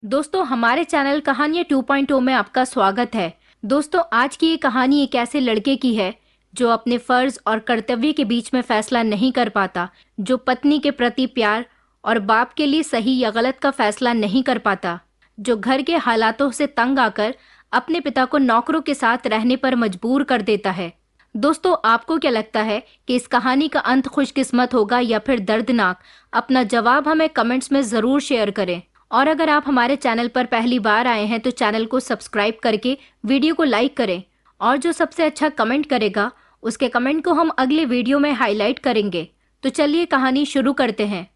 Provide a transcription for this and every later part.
दोस्तों, हमारे चैनल कहानियाँ 2.0 में आपका स्वागत है। दोस्तों, आज की ये कहानी एक ऐसे लड़के की है जो अपने फर्ज और कर्तव्य के बीच में फैसला नहीं कर पाता, जो पत्नी के प्रति प्यार और बाप के लिए सही या गलत का फैसला नहीं कर पाता, जो घर के हालातों से तंग आकर अपने पिता को नौकरों के साथ रहने पर मजबूर कर देता है। दोस्तों, आपको क्या लगता है कि इस कहानी का अंत खुशकिस्मत होगा या फिर दर्दनाक? अपना जवाब हमें कमेंट्स में जरूर शेयर करें। और अगर आप हमारे चैनल पर पहली बार आए हैं तो चैनल को सब्सक्राइब करके वीडियो को लाइक करें, और जो सबसे अच्छा कमेंट करेगा उसके कमेंट को हम अगले वीडियो में हाईलाइट करेंगे। तो चलिए कहानी शुरू करते हैं।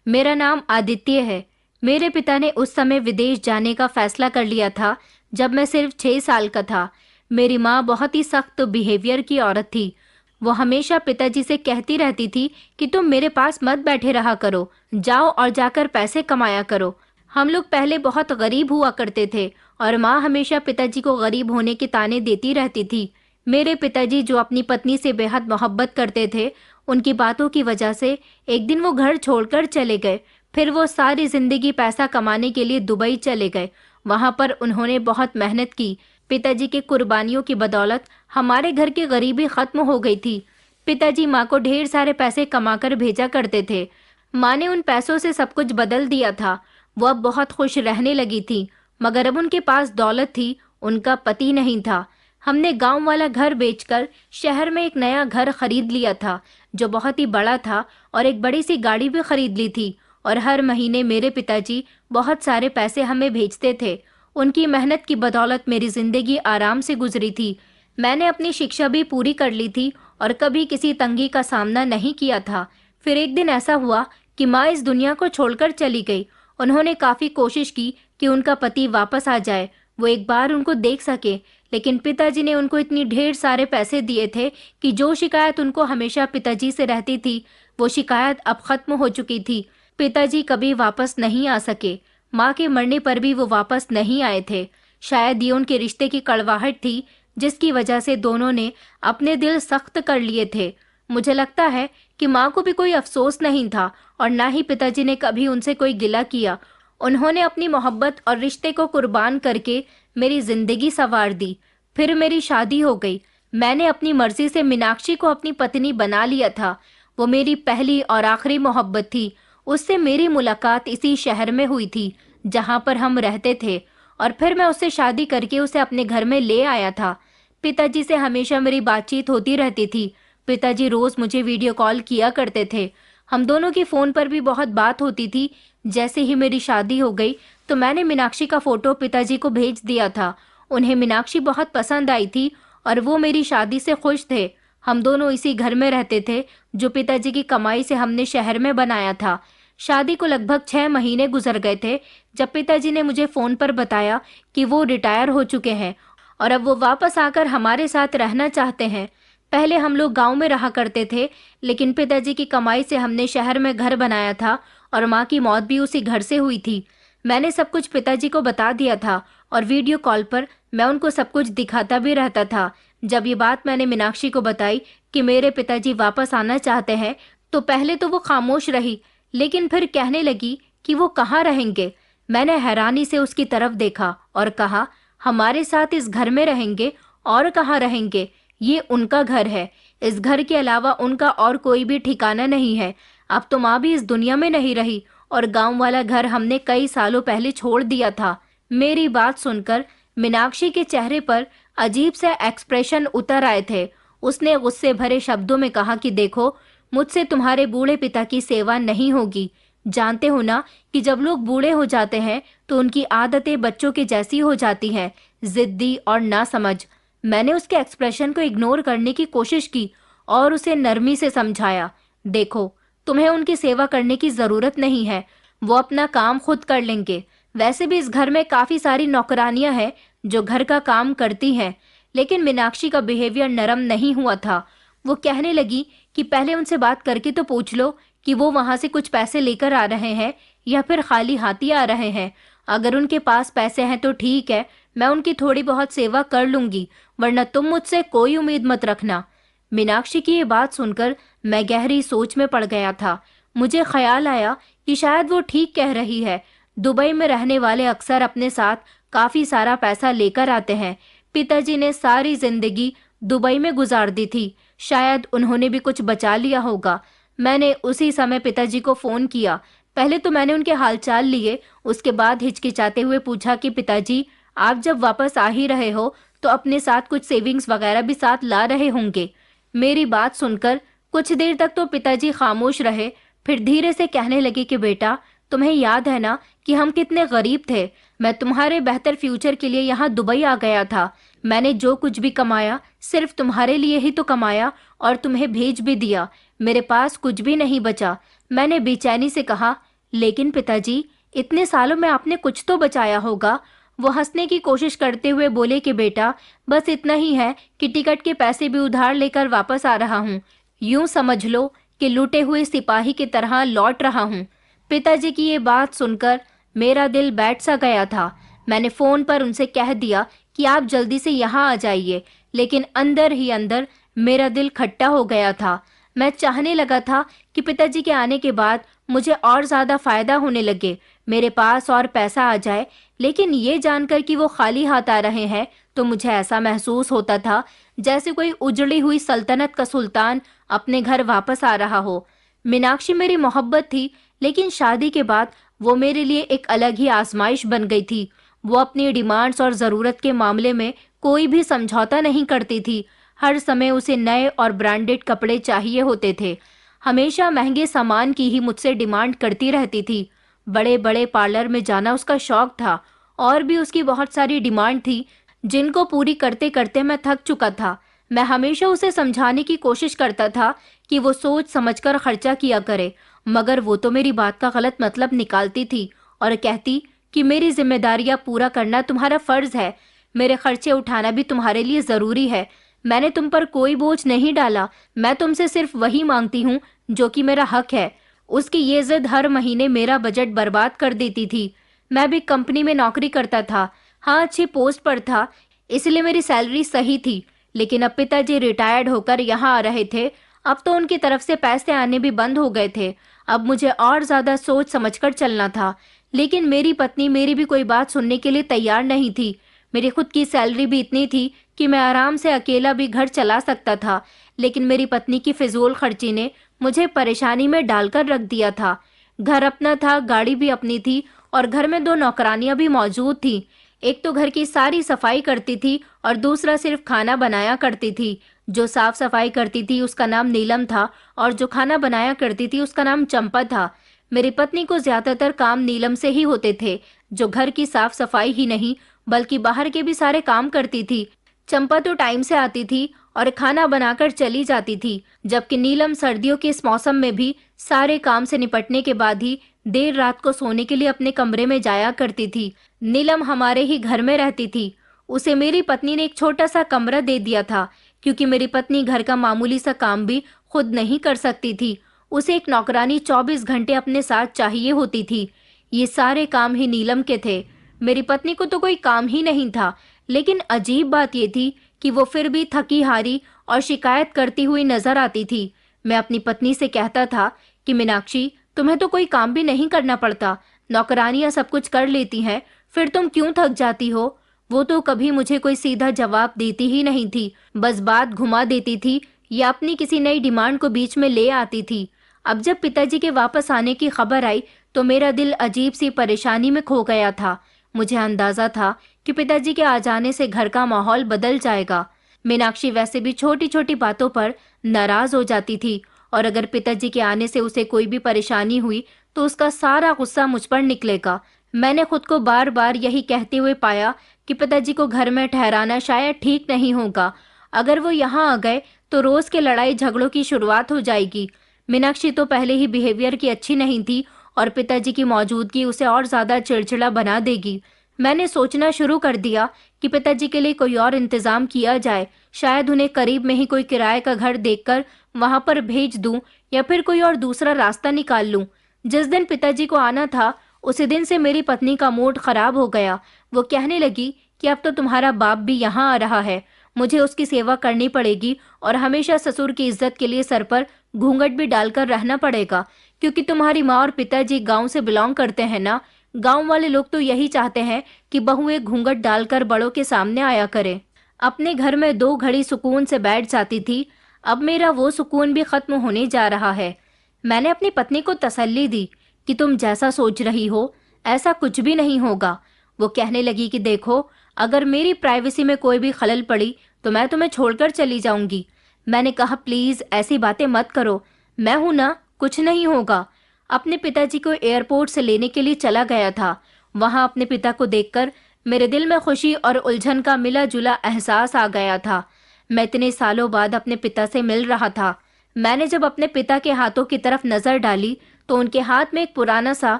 मेरा नाम आदित्य है। मेरे पिता ने उस समय विदेश जाने का फैसला कर लिया था जब मैं सिर्फ 6 साल का था। मेरी माँ बहुत ही सख्त बिहेवियर की औरत थी। वो हमेशा पिताजी से कहती रहती थी कि तुम मेरे पास मत बैठे रहा करो, जाओ और जाकर पैसे कमाया करो। हम लोग पहले बहुत गरीब हुआ करते थे और माँ हमेशा पिताजी को गरीब होने के ताने देती रहती थी। मेरे पिताजी जो अपनी पत्नी से बेहद मोहब्बत करते थे, उनकी बातों की वजह से एक दिन वो घर छोड़कर चले गए। फिर वो सारी जिंदगी पैसा कमाने के लिए दुबई चले गए। वहां पर उन्होंने बहुत मेहनत की। पिताजी के कुर्बानियों की बदौलत हमारे घर की गरीबी खत्म हो गई थी। पिताजी माँ को ढेर सारे पैसे कमाकर भेजा करते थे। माँ ने उन पैसों से सब कुछ बदल दिया था। वो अब बहुत खुश रहने लगी थी, मगर अब उनके पास दौलत थी, उनका पति नहीं था। हमने गांव वाला घर बेचकर शहर में एक नया घर खरीद लिया था जो बहुत ही बड़ा था, और एक बड़ी सी गाड़ी भी खरीद ली थी। और हर महीने मेरे पिताजी बहुत सारे पैसे हमें भेजते थे। उनकी मेहनत की बदौलत मेरी जिंदगी आराम से गुजरी थी। मैंने अपनी शिक्षा भी पूरी कर ली थी और कभी किसी तंगी का सामना नहीं किया था। फिर एक दिन ऐसा हुआ कि माँ इस दुनिया को छोड़कर चली गई। उन्होंने काफी कोशिश की कि उनका पति वापस आ जाए, वो एक बार उनको देख सके, लेकिन पिताजी ने उनको इतनी ढेर सारे पैसे दिए थे कि जो शिकायत उनको हमेशा पिताजी से रहती थी, वो शिकायत अब खत्म हो चुकी थी। पिताजी कभी वापस नहीं आ सके। माँ के मरने पर भी वो वापस नहीं आए थे। शायद ये उनके रिश्ते की कड़वाहट थी जिसकी वजह से दोनों ने अपने दिल सख्त कर लिए थे। मुझे लगता है कि माँ को भी कोई अफसोस नहीं था और ना ही पिताजी ने कभी उनसे कोई गिला किया। उन्होंने अपनी मोहब्बत और रिश्ते को कुर्बान करके मेरी जिंदगी संवार दी। फिर मेरी शादी हो गई। मैंने अपनी मर्जी से मीनाक्षी को अपनी पत्नी बना लिया था। वो मेरी पहली और आखिरी मोहब्बत थी। उससे मेरी मुलाकात इसी शहर में हुई थी जहां पर हम रहते थे, और फिर मैं उससे शादी करके उसे अपने घर में ले आया था। पिताजी से हमेशा मेरी बातचीत होती रहती थी। पिताजी रोज मुझे वीडियो कॉल किया करते थे। हम दोनों की फोन पर भी बहुत बात होती थी। जैसे ही मेरी शादी हो गई तो मैंने मीनाक्षी का फोटो पिताजी को भेज दिया था। उन्हें मीनाक्षी बहुत पसंद आई थी और वो मेरी शादी से खुश थे। हम दोनों इसी घर में रहते थे जो पिताजी की कमाई से हमने शहर में बनाया था। शादी को लगभग 6 महीने गुजर गए थे जब पिताजी ने मुझे फोन पर बताया कि वो रिटायर हो चुके हैं और अब वो वापस आकर हमारे साथ रहना चाहते हैं। पहले हम लोग गांव में रहा करते थे, लेकिन पिताजी की कमाई से हमने शहर में घर बनाया था और माँ की मौत भी उसी घर से हुई थी। मैंने सब कुछ पिताजी को बता दिया था और वीडियो कॉल पर मैं उनको सब कुछ दिखाता भी रहता था। जब ये बात मैंने मीनाक्षी को बताई कि मेरे पिताजी वापस आना चाहते हैं, तो पहले तो वो खामोश रही, लेकिन फिर कहने लगी कि वो कहाँ रहेंगे। मैंने हैरानी से उसकी तरफ देखा और कहा, हमारे साथ इस घर में रहेंगे, और कहाँ रहेंगे? ये उनका घर है। इस घर के अलावा उनका और कोई भी ठिकाना नहीं है। अब तो माँ भी इस दुनिया में नहीं रही और गांव वाला घर हमने कई सालों पहले छोड़ दिया था। मेरी बात सुनकर मीनाक्षी के चेहरे पर अजीब से एक्सप्रेशन उतर आए थे। उसने गुस्से भरे शब्दों में कहा कि देखो, मुझसे तुम्हारे बूढ़े पिता की सेवा नहीं होगी। जानते हो ना कि जब लोग बूढ़े हो जाते हैं तो उनकी आदतें बच्चों की जैसी हो जाती हैं, जिद्दी और नासमझ। मैंने उसके एक्सप्रेशन को इग्नोर करने की कोशिश की और उसे नरमी से समझाया, देखो, तुम्हें उनकी सेवा करने की जरूरत नहीं है। वो अपना काम खुद कर लेंगे। वैसे भी इस घर में काफी सारी नौकरानियां हैं जो घर का काम करती हैं। लेकिन मीनाक्षी का बिहेवियर नरम नहीं हुआ था। वो कहने लगी कि पहले उनसे बात करके तो पूछ लो कि वो वहां से कुछ पैसे लेकर आ रहे हैं या फिर खाली हाथी आ रहे हैं। अगर उनके पास पैसे हैं तो ठीक है, मैं उनकी थोड़ी बहुत सेवा कर लूंगी, वरना तुम मुझसे कोई उम्मीद मत रखना। मीनाक्षी की ये बात सुनकर मैं गहरी सोच में पड़ गया था। मुझे ख्याल आया कि शायद वो ठीक कह रही है। दुबई में रहने वाले अक्सर अपने साथ काफी सारा पैसा लेकर आते हैं। पिताजी ने सारी जिंदगी दुबई में गुजार दी थी, शायद उन्होंने भी कुछ बचा लिया होगा। मैंने उसी समय पिताजी को फोन किया। पहले तो मैंने उनके हालचाल लिए, उसके बाद हिचकिचाते हुए पूछा कि पिताजी, आप जब वापस आ ही रहे हो तो अपने साथ कुछ सेविंग्स वगैरह भी साथ ला रहे होंगे। मेरी बात सुनकर कुछ देर तक तो पिताजी खामोश रहे, फिर धीरे से कहने लगे कि बेटा, तुम्हें याद है ना कि हम कितने गरीब थे। मैं तुम्हारे बेहतर फ्यूचर के लिए यहाँ दुबई आ गया था। मैंने जो कुछ भी कमाया सिर्फ तुम्हारे लिए ही तो कमाया और तुम्हें भेज भी दिया। मेरे पास कुछ भी नहीं बचा। मैंने बेचैनी से कहा, लेकिन पिताजी, इतने सालों में आपने कुछ तो बचाया होगा। वो हंसने की कोशिश करते हुए बोले कि बेटा, बस इतना ही है कि टिकट के पैसे भी उधार लेकर वापस आ रहा हूँ। यूं समझ लो कि लूटे हुए सिपाही की तरह लौट रहा हूँ। पिताजी की ये बात सुनकर मेरा दिल बैठ सा गया था। मैंने फोन पर उनसे कह दिया कि आप जल्दी से यहाँ आ जाइए, लेकिन अंदर ही अंदर मेरा दिल खट्टा हो गया था। मैं चाहने लगा था कि पिताजी के आने के बाद मुझे और ज्यादा फायदा होने लगे, मेरे पास और पैसा आ जाए, लेकिन ये जानकर कि वो खाली हाथ आ रहे हैं तो मुझे ऐसा महसूस होता था जैसे कोई उजड़ी हुई सल्तनत का सुल्तान अपने घर वापस आ रहा हो। मीनाक्षी मेरी मोहब्बत थी, लेकिन शादी के बाद वो मेरे लिए एक अलग ही आजमाइश बन गई थी। वो अपनी डिमांड्स और जरूरत के मामले में कोई भी समझौता नहीं करती थी। हर समय उसे नए और ब्रांडेड कपड़े चाहिए होते थे। हमेशा महंगे सामान की ही मुझसे डिमांड करती रहती थी। बड़े बड़े पार्लर में जाना उसका शौक था। और भी उसकी बहुत सारी डिमांड थी जिनको पूरी करते करते मैं थक चुका था। मैं हमेशा उसे समझाने की कोशिश करता था कि वो सोच समझकर खर्चा किया करे, मगर वो तो मेरी बात का गलत मतलब निकालती थी और कहती कि मेरी जिम्मेदारियां पूरा करना तुम्हारा फर्ज है, मेरे खर्चे उठाना भी तुम्हारे लिए जरूरी है। मैंने तुम पर कोई बोझ नहीं डाला, मैं तुमसे सिर्फ वही मांगती हूँ जो कि मेरा हक है। उसकी ये जिद हर महीने मेरा बजट बर्बाद कर देती थी। मैं भी कंपनी में नौकरी करता था, हाँ अच्छी पोस्ट पर था, इसलिए मेरी सैलरी सही थी, लेकिन अब पिताजी रिटायर्ड होकर यहाँ आ रहे थे। अब तो उनकी तरफ से पैसे आने भी बंद हो गए थे। अब मुझे और ज्यादा सोच समझकर चलना था, लेकिन मेरी पत्नी मेरी भी कोई बात सुनने के लिए तैयार नहीं थी। मेरी खुद की सैलरी भी इतनी थी कि मैं आराम से अकेला भी घर चला सकता था, लेकिन मेरी पत्नी की फिजूल खर्ची ने मुझे परेशानी में डालकर रख दिया था। घर अपना था, गाड़ी भी अपनी थी और घर में 2 नौकरानियां भी मौजूद थी। एक तो घर की सारी सफाई करती थी और दूसरा सिर्फ खाना बनाया करती थी। जो साफ सफाई करती थी उसका नाम नीलम था और जो खाना बनाया करती थी उसका नाम चंपा था। मेरी पत्नी को ज्यादातर काम नीलम से ही होते थे, जो घर की साफ सफाई ही नहीं बल्कि बाहर के भी सारे काम करती थी। चंपा तो टाइम से आती थी और खाना बनाकर चली जाती थी, जबकि नीलम सर्दियों के इस मौसम में भी सारे काम से निपटने के बाद ही देर रात को सोने के लिए अपने कमरे में जाया करती थी। नीलम हमारे ही घर में रहती थी। उसे मेरी पत्नी ने एक छोटा सा कमरा दे दिया था, क्योंकि मेरी पत्नी घर का मामूली सा काम भी खुद नहीं कर सकती थी। उसे एक नौकरानी 24 घंटे अपने साथ चाहिए होती थी। ये सारे काम ही नीलम के थे। मेरी पत्नी को तो कोई काम ही नहीं था, लेकिन अजीब बात ये थी कि वो फिर भी थकी हारी और शिकायत करती हुई नजर आती थी। मैं अपनी पत्नी से कहता था कि मीनाक्षी, तुम्हें तो कोई काम भी नहीं करना पड़ता, नौकरानियां सब कुछ कर लेती हैं, फिर तुम क्यों थक जाती हो? वो तो कभी मुझे कोई सीधा जवाब देती ही नहीं थी, बस बात घुमा देती थी या अपनी किसी नई डिमांड को बीच में ले आती थी। अब जब पिताजी के वापस आने की खबर आई तो मेरा दिल अजीब सी परेशानी में खो गया था। मुझे अंदाजा था कि पिताजी के आ जाने से घर का माहौल बदल जाएगा। मीनाक्षी वैसे भी छोटी छोटी बातों पर नाराज हो जाती थी और अगर पिताजी के आने से उसे कोई भी परेशानी हुई तो उसका सारा गुस्सा मुझ पर निकलेगा। मैंने खुद को बार बार यही कहते हुए पाया कि पिताजी को घर में ठहराना शायद ठीक नहीं होगा। अगर वो यहाँ आ गए तो रोज के लड़ाई झगड़ों की शुरुआत हो जाएगी। मीनाक्षी तो पहले ही बिहेवियर की अच्छी नहीं थी और पिताजी की मौजूदगी उसे और ज्यादा चिड़चिड़ा बना देगी। मैंने सोचना शुरू कर दिया कि पिताजी के लिए कोई और इंतजाम किया जाए। शायद उन्हें करीब में ही कोई किराए का घर देखकर वहां पर भेज दूं या फिर कोई और दूसरा रास्ता निकाल लूं। जिस दिन पिताजी को आना था उसी दिन से मेरी पत्नी का मूड खराब हो गया। वो कहने लगी कि अब तो तुम्हारा बाप भी यहाँ आ रहा है, मुझे उसकी सेवा करनी पड़ेगी और हमेशा ससुर की इज्जत के लिए सर पर घूंघट भी डालकर रहना पड़ेगा, क्योंकि तुम्हारी माँ और पिताजी गांव से बिलोंग करते हैं ना। गांव वाले लोग तो यही चाहते हैं कि बहू एक घूंघट डालकर बड़ों के सामने आया करे। अपने घर में 2 घड़ी सुकून से बैठ जाती थी, अब मेरा वो सुकून भी खत्म होने जा रहा है। मैंने अपनी पत्नी को तसल्ली दी कि तुम जैसा सोच रही हो ऐसा कुछ भी नहीं होगा। वो कहने लगी कि देखो, अगर मेरी प्राइवेसी में कोई भी खलल पड़ी तो मैं तुम्हें छोड़कर चली जाऊंगी। मैंने कहा प्लीज ऐसी बातें मत करो, मैं हूं ना, कुछ नहीं होगा। अपने पिताजी को एयरपोर्ट से लेने के लिए चला गया था। वहां अपने पिता को देखकर मेरे दिल में खुशी और उलझन का मिला जुला एहसास आ गया था। मैं इतने सालों बाद अपने पिता से मिल रहा था। मैंने जब अपने पिता के हाथों की तरफ नजर डाली तो उनके हाथ में एक पुराना सा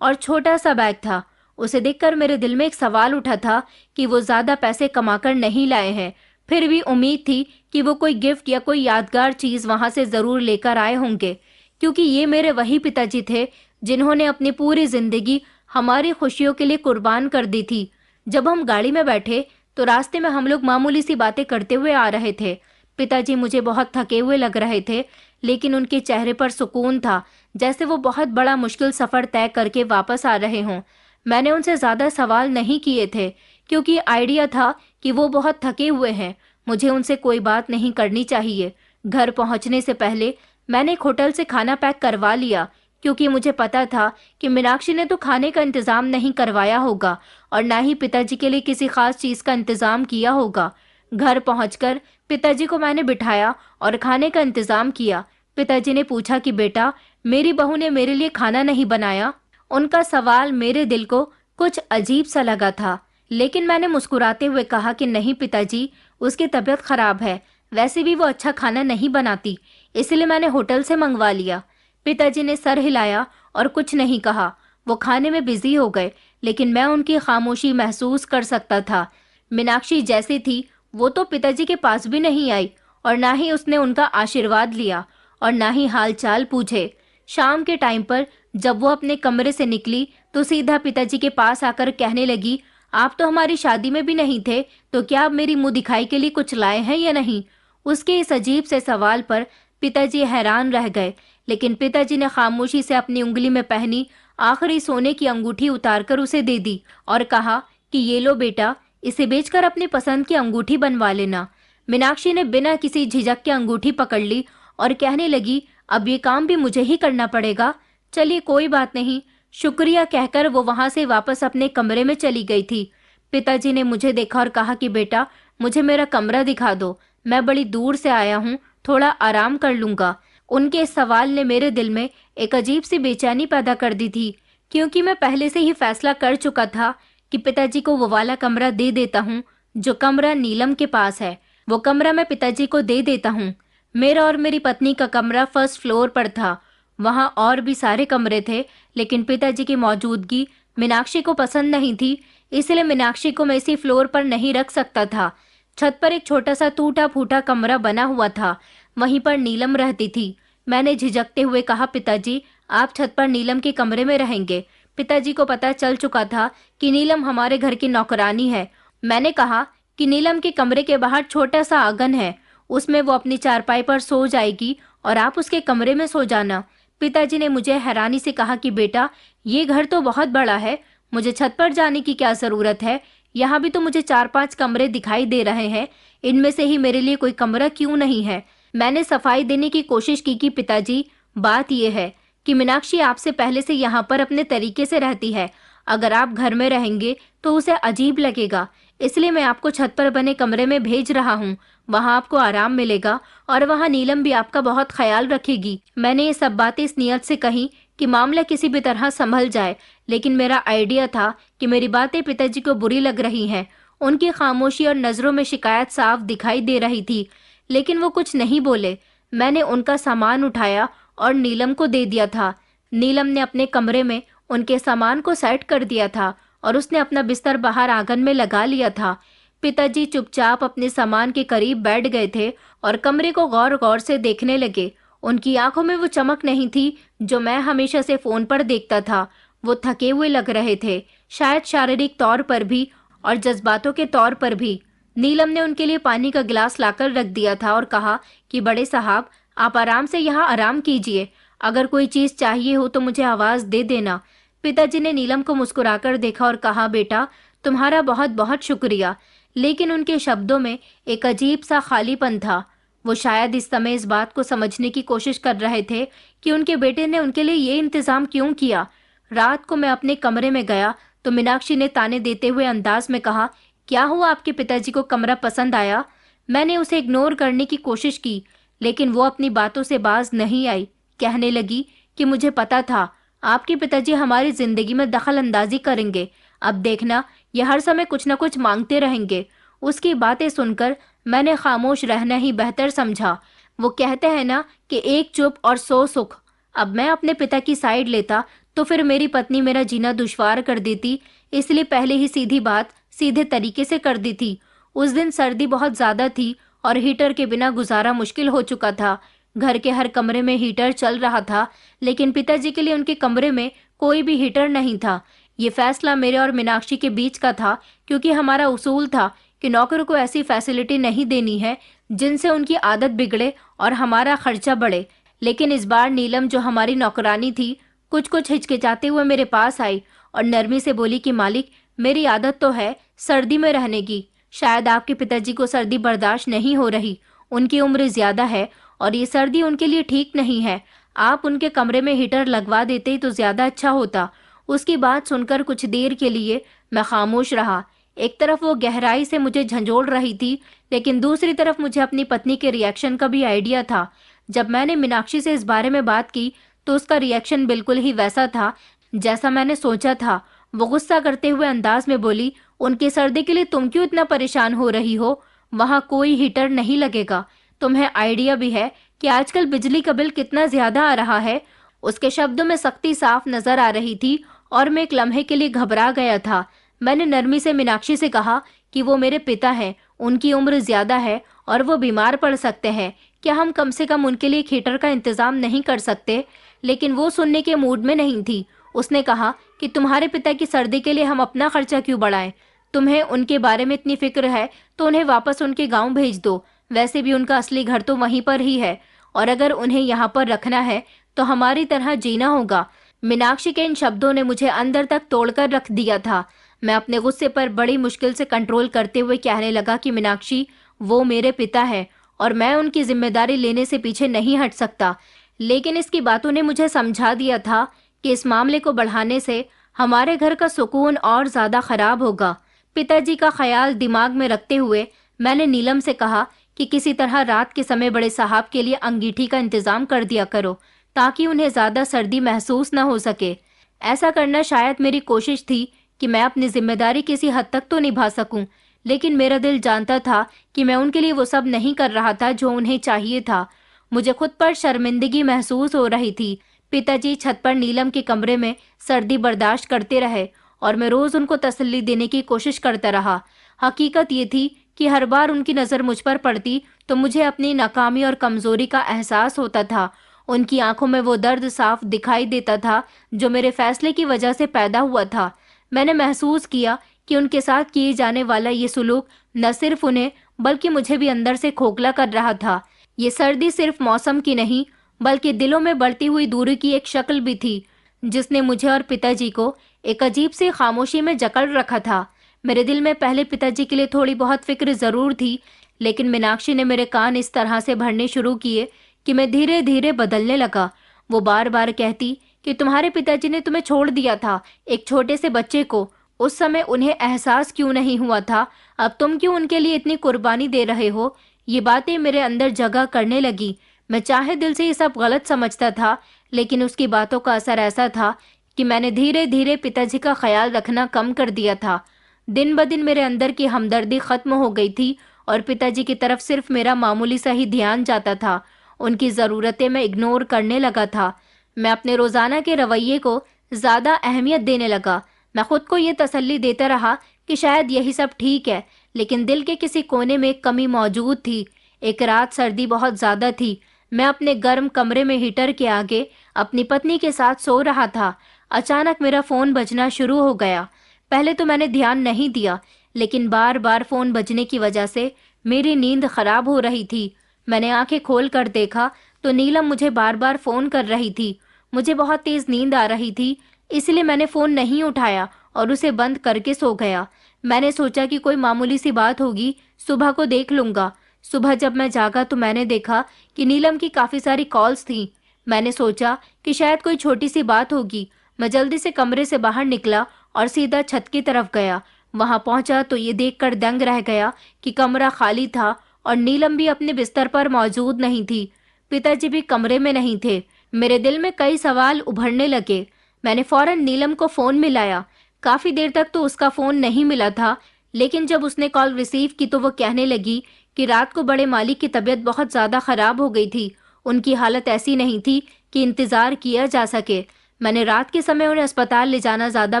और छोटा सा बैग था। उसे देखकर मेरे दिल में एक सवाल उठा था कि वो ज्यादा पैसे कमाकर नहीं लाए हैं, फिर भी उम्मीद थी कि वो कोई गिफ्ट या कोई यादगार चीज वहां से जरूर लेकर आए होंगे, क्योंकि ये मेरे वही पिताजी थे जिन्होंने अपनी पूरी जिंदगी हमारी खुशियों के लिए कुर्बान कर दी थी। जब हम गाड़ी में बैठे तो रास्ते में हम लोग मामूली सी बातें करते हुए आ रहे थे। पिताजी मुझे बहुत थके हुए लग रहे थे, लेकिन उनके चेहरे पर सुकून था, जैसे वो बहुत बड़ा मुश्किल सफर तय करके वापस आ रहे हों। मैंने उनसे ज्यादा सवाल नहीं किए थे, क्योंकि आइडिया था कि वो बहुत थके हुए हैं, मुझे उनसे कोई बात नहीं करनी चाहिए। घर पहुंचने से पहले मैंने एक होटल से खाना पैक करवा लिया, क्योंकि मुझे पता था कि मीनाक्षी ने तो खाने का इंतजाम नहीं करवाया होगा और ना ही पिताजी के लिए किसी खास चीज का इंतजाम किया होगा। घर पहुंचकर पिताजी को मैंने बिठाया और खाने का इंतजाम किया। पिताजी ने पूछा कि बेटा, मेरी बहू ने मेरे लिए खाना नहीं बनाया? उनका सवाल मेरे दिल को कुछ अजीब सा लगा था, लेकिन मैंने मुस्कुराते हुए कहा कि नहीं पिताजी, उसकी तबीयत खराब है, वैसे भी वो अच्छा खाना नहीं बनाती, इसलिए मैंने होटल से मंगवा लिया। पिताजी ने सर हिलाया और कुछ नहीं कहा। वो खाने में बिजी हो गए, लेकिन मैं उनकी खामोशी महसूस कर सकता था। मीनाक्षी जैसी थी वो तो पिताजी के पास भी नहीं आई और ना ही उसने उनका आशीर्वाद लिया और ना ही हाल चाल पूछे। शाम के टाइम पर जब वो अपने कमरे से निकली तो सीधा पिताजी के पास आकर कहने लगी, आप तो हमारी शादी में भी नहीं थे, तो क्या आप मेरी मुंह दिखाई के लिए कुछ लाए हैं या नहीं? उसके इस अजीब से सवाल पर पिताजी हैरान रह गए, लेकिन पिताजी ने खामोशी से अपनी उंगली में पहनी आखिरी सोने की अंगूठी उतारकर उसे दे दी और कहा कि ये लो बेटा, इसे बेचकर अपनी पसंद की अंगूठी बनवा लेना। मीनाक्षी ने बिना किसी झिझक के अंगूठी पकड़ ली और कहने लगी, अब ये काम भी मुझे ही करना पड़ेगा? चलिए कोई बात नहीं, शुक्रिया कहकर वो वहां से वापस अपने कमरे में चली गई थी। पिताजी ने मुझे देखा और कहा कि बेटा, मुझे मेरा कमरा दिखा दो, मैं बड़ी दूर से आया हूँ, थोड़ा आराम कर लूंगा। उनके इस सवाल ने मेरे दिल में एक अजीब सी बेचैनी पैदा कर दी थी, क्योंकि मैं पहले से ही फैसला कर चुका था कि पिताजी को वो वाला कमरा दे देता हूँ जो कमरा नीलम के पास है। वो कमरा मैं पिताजी को दे देता हूँ। मेरा और मेरी पत्नी का कमरा फर्स्ट फ्लोर पर था। वहां और भी सारे कमरे थे, लेकिन पिताजी की मौजूदगी मीनाक्षी को पसंद नहीं थी, इसलिए मीनाक्षी को मैं इसी फ्लोर पर नहीं रख सकता था। छत पर एक छोटा सा टूटा फूटा कमरा बना हुआ था, वहीं पर नीलम रहती थी। मैंने झिझकते हुए कहा, पिताजी आप छत पर नीलम के कमरे में रहेंगे। पिताजी को पता चल चुका था कि नीलम हमारे घर की नौकरानी है। मैंने कहा कि नीलम के कमरे के बाहर छोटा सा आंगन है, उसमें वो अपनी चारपाई पर सो जाएगी और आप उसके कमरे में सो जाना। पिताजी ने मुझे हैरानी से कहा कि बेटा, ये घर तो बहुत बड़ा है, मुझे छत पर जाने की क्या जरूरत है? यहाँ भी तो मुझे 4-5 कमरे दिखाई दे रहे हैं, इनमें से ही मेरे लिए कोई कमरा क्यों नहीं है? मैंने सफाई देने की कोशिश की कि पिताजी, बात यह है कि मीनाक्षी आपसे पहले से यहाँ पर अपने तरीके से रहती है, अगर आप घर में रहेंगे तो उसे अजीब लगेगा, इसलिए मैं आपको छत पर बने कमरे में भेज रहा हूँ। वहाँ आपको आराम मिलेगा और वहाँ नीलम भी आपका बहुत ख्याल रखेगी। मैंने ये सब बातें इस नियत से कही कि मामला किसी भी तरह संभल जाए, लेकिन मेरा आइडिया था कि मेरी बातें पिताजी को बुरी लग रही हैं। उनकी खामोशी और नजरों में शिकायत साफ दिखाई दे रही थी, लेकिन वो कुछ नहीं बोले। मैंने उनका सामान उठाया और नीलम को दे दिया था। नीलम ने अपने कमरे में उनके सामान को सेट कर दिया था और उसने अपना बिस्तर बाहर आंगन में लगा लिया था। पिताजी चुपचाप अपने सामान के करीब बैठ गए थे और कमरे को गौर गौर से देखने लगे। उनकी आंखों में वो चमक नहीं थी जो मैं हमेशा से फोन पर देखता था। वो थके हुए लग रहे थे, शायद शारीरिक तौर पर भी और जज्बातों के तौर पर भी। नीलम ने उनके लिए पानी का गिलास लाकर रख दिया था और कहा कि बड़े साहब, आप आराम से यहाँ आराम कीजिए, अगर कोई चीज चाहिए हो तो मुझे आवाज दे देना। पिताजी ने नीलम को मुस्कुराकर देखा और कहा, बेटा तुम्हारा बहुत बहुत शुक्रिया। लेकिन उनके शब्दों में एक अजीब सा खालीपन था। वो शायद इस समय इस बात को समझने की कोशिश कर रहे थे कि उनके बेटे ने उनके लिए ये इंतजाम क्यों किया। रात को मैं अपने कमरे में गया तो मीनाक्षी ने ताने देते हुए अंदाज में कहा, क्या हुआ, आपके पिताजी को कमरा पसंद आया? मैंने उसे इग्नोर करने की कोशिश की, लेकिन वो अपनी बातों से बाज नहीं आई। कहने लगी कि मुझे पता था आपके पिताजी हमारी जिंदगी में दखल अंदाजी करेंगे। अब देखना, ये हर समय कुछ न कुछ मांगते रहेंगे। उसकी बातें सुनकर मैंने खामोश रहना ही बेहतर समझा। वो कहते हैं ना कि एक चुप और 100 सुख। अब मैं अपने पिता की साइड लेता तो फिर मेरी पत्नी मेरा जीना दुश्वार कर देती, इसलिए पहले ही सीधी बात सीधे तरीके से कर दी थी। उस दिन सर्दी बहुत ज्यादा थी और हीटर के बिना गुजारा मुश्किल हो चुका था। घर के हर कमरे में हीटर चल रहा था, लेकिन पिताजी के लिए उनके कमरे में कोई भी हीटर नहीं था। ये फैसला मेरे और मीनाक्षी के बीच का था, क्योंकि हमारा उसूल था कि नौकर को ऐसी फैसिलिटी नहीं देनी है जिनसे उनकी आदत बिगड़े और हमारा खर्चा बढ़े। लेकिन इस बार नीलम, जो हमारी नौकरानी थी, कुछ कुछ हिचकिचाते हुए मेरे पास आई और नरमी से बोली कि मालिक, मेरी आदत तो है सर्दी में रहने की। शायद आपके पिताजी को सर्दी बर्दाश्त नहीं हो रही। उनकी उम्र ज्यादा है और ये सर्दी उनके लिए ठीक नहीं है। आप उनके कमरे में हीटर लगवा देते तो ज्यादा अच्छा होता। उसकी बात सुनकर कुछ देर के लिए मैं खामोश रहा। एक तरफ वो गहराई से मुझे झंझोड़ रही थी, लेकिन दूसरी तरफ मुझे अपनी पत्नी के रिएक्शन का भी आइडिया था। जब मैंने मीनाक्षी से इस बारे में बात की तो उसका रिएक्शन बिल्कुल ही वैसा था जैसा मैंने सोचा था। वो गुस्सा करते हुए अंदाज में बोली, उनकी सर्दी के लिए तुम क्यों इतना परेशान हो रही हो? वहां कोई हीटर नहीं लगेगा। तुम्हें आइडिया भी है कि आजकल बिजली का बिल कितना ज्यादा आ रहा है? उसके शब्दों में सख्ती साफ नजर आ रही थी और मैं एक लम्हे के लिए घबरा गया था। मैंने नरमी से मीनाक्षी से कहा कि वो मेरे पिता हैं, उनकी उम्र ज्यादा है और वो बीमार पड़ सकते हैं। क्या हम कम से कम उनके लिए हीटर का इंतजाम नहीं कर सकते? लेकिन वो सुनने के मूड में नहीं थी। उसने कहा कि तुम्हारे पिता की सर्दी के लिए हम अपना खर्चा क्यों बढ़ाएं? तुम्हें उनके बारे में इतनी फिक्र है तो उन्हें वापस उनके गांव भेज दो। वैसे भी उनका असली घर तो वहीं पर ही है, और अगर उन्हें यहाँ पर रखना है तो हमारी तरह जीना होगा। मीनाक्षी के इन शब्दों ने मुझे अंदर तक तोड़कर रख दिया था। मैं अपने गुस्से पर बड़ी मुश्किल से कंट्रोल करते हुए कहने लगा कि मीनाक्षी, वो मेरे पिता है और मैं उनकी जिम्मेदारी लेने से पीछे नहीं हट सकता। लेकिन इसकी बातों ने मुझे समझा दिया था कि इस मामले को बढ़ाने से हमारे घर का सुकून और ज्यादा खराब होगा। पिताजी का ख्याल दिमाग में रखते हुए मैंने नीलम से कहा कि किसी तरह रात के समय बड़े साहब के लिए अंगीठी का इंतजाम कर दिया करो, ताकि उन्हें ज्यादा सर्दी महसूस न हो सके। ऐसा करना शायद मेरी कोशिश थी कि मैं अपनी जिम्मेदारी किसी हद तक तो निभा सकूं, लेकिन मेरा दिल जानता था कि मैं उनके लिए वो सब नहीं कर रहा था जो उन्हें चाहिए था। मुझे खुद पर शर्मिंदगी महसूस हो रही थी। पिताजी छत पर नीलम के कमरे में सर्दी बर्दाश्त करते रहे और मैं रोज उनको तसल्ली देने की कोशिश करता रहा। हकीकत ये थी कि हर बार उनकी नजर मुझ पर पड़ती तो मुझे अपनी नाकामी और कमजोरी का एहसास होता था। उनकी आंखों में वो दर्द साफ दिखाई देता था जो मेरे फैसले की वजह से पैदा हुआ था। मैंने महसूस किया कि उनके साथ किए जाने वाला ये सुलूक न सिर्फ उन्हें बल्कि मुझे भी अंदर से खोखला कर रहा था। ये सर्दी सिर्फ मौसम की नहीं, बल्कि दिलों में बढ़ती हुई दूरी की एक शक्ल भी थी, जिसने मुझे और पिताजी को एक अजीब सी खामोशी में जकड़ रखा था। मेरे दिल में पहले पिताजी के लिए थोड़ी बहुत फिक्र जरूर थी, लेकिन मीनाक्षी ने मेरे कान इस तरह से भरने शुरू किए कि मैं धीरे धीरे बदलने लगा। वो बार बार कहती कि तुम्हारे पिताजी ने तुम्हें छोड़ दिया था, एक छोटे से बच्चे को। उस समय उन्हें एहसास क्यों नहीं हुआ था? अब तुम क्यों उनके लिए इतनी कुर्बानी दे रहे हो? ये बातें मेरे अंदर जगह करने लगी। मैं चाहे दिल से ये सब गलत समझता था, लेकिन उसकी बातों का असर ऐसा था कि मैंने धीरे धीरे पिताजी का ख्याल रखना कम कर दिया था। दिन ब दिन मेरे अंदर की हमदर्दी खत्म हो गई थी और पिताजी की तरफ सिर्फ मेरा मामूली सा ही ध्यान जाता था। उनकी ज़रूरतें मैं इग्नोर करने लगा था। मैं अपने रोज़ाना के रवैये को ज़्यादा अहमियत देने लगा। मैं खुद को ये तसल्ली देता रहा कि शायद यही सब ठीक है, लेकिन दिल के किसी कोने में एक कमी मौजूद थी। एक रात सर्दी बहुत ज़्यादा थी। मैं अपने गर्म कमरे में हीटर के आगे अपनी पत्नी के साथ सो रहा था। अचानक मेरा फ़ोन बजना शुरू हो गया। पहले तो मैंने ध्यान नहीं दिया, लेकिन बार बार फ़ोन बजने की वजह से मेरी नींद खराब हो रही थी। मैंने आंखें खोल कर देखा तो नीलम मुझे बार बार फ़ोन कर रही थी। मुझे बहुत तेज़ नींद आ रही थी, इसलिए मैंने फ़ोन नहीं उठाया और उसे बंद करके सो गया। मैंने सोचा कि कोई मामूली सी बात होगी, सुबह को देख लूंगा। सुबह जब मैं जागा तो मैंने देखा कि नीलम की काफ़ी सारी कॉल्स थीं। मैंने सोचा कि शायद कोई छोटी सी बात होगी। मैं जल्दी से कमरे से बाहर निकला और सीधा छत की तरफ गया। वहां पहुंचा तो ये देखकर दंग रह गया कि कमरा खाली था और नीलम भी अपने बिस्तर पर मौजूद नहीं थी। पिताजी भी कमरे में नहीं थे। मेरे दिल में कई सवाल उभरने लगे। मैंने फौरन नीलम को फोन मिलाया। काफी देर तक तो उसका फोन नहीं मिला था, लेकिन जब उसने कॉल रिसीव की तो वो कहने लगी कि रात को बड़े मालिक की तबीयत बहुत ज्यादा खराब हो गई थी। उनकी हालत ऐसी नहीं थी कि इंतजार किया जा सके। मैंने रात के समय उन्हें अस्पताल ले जाना ज्यादा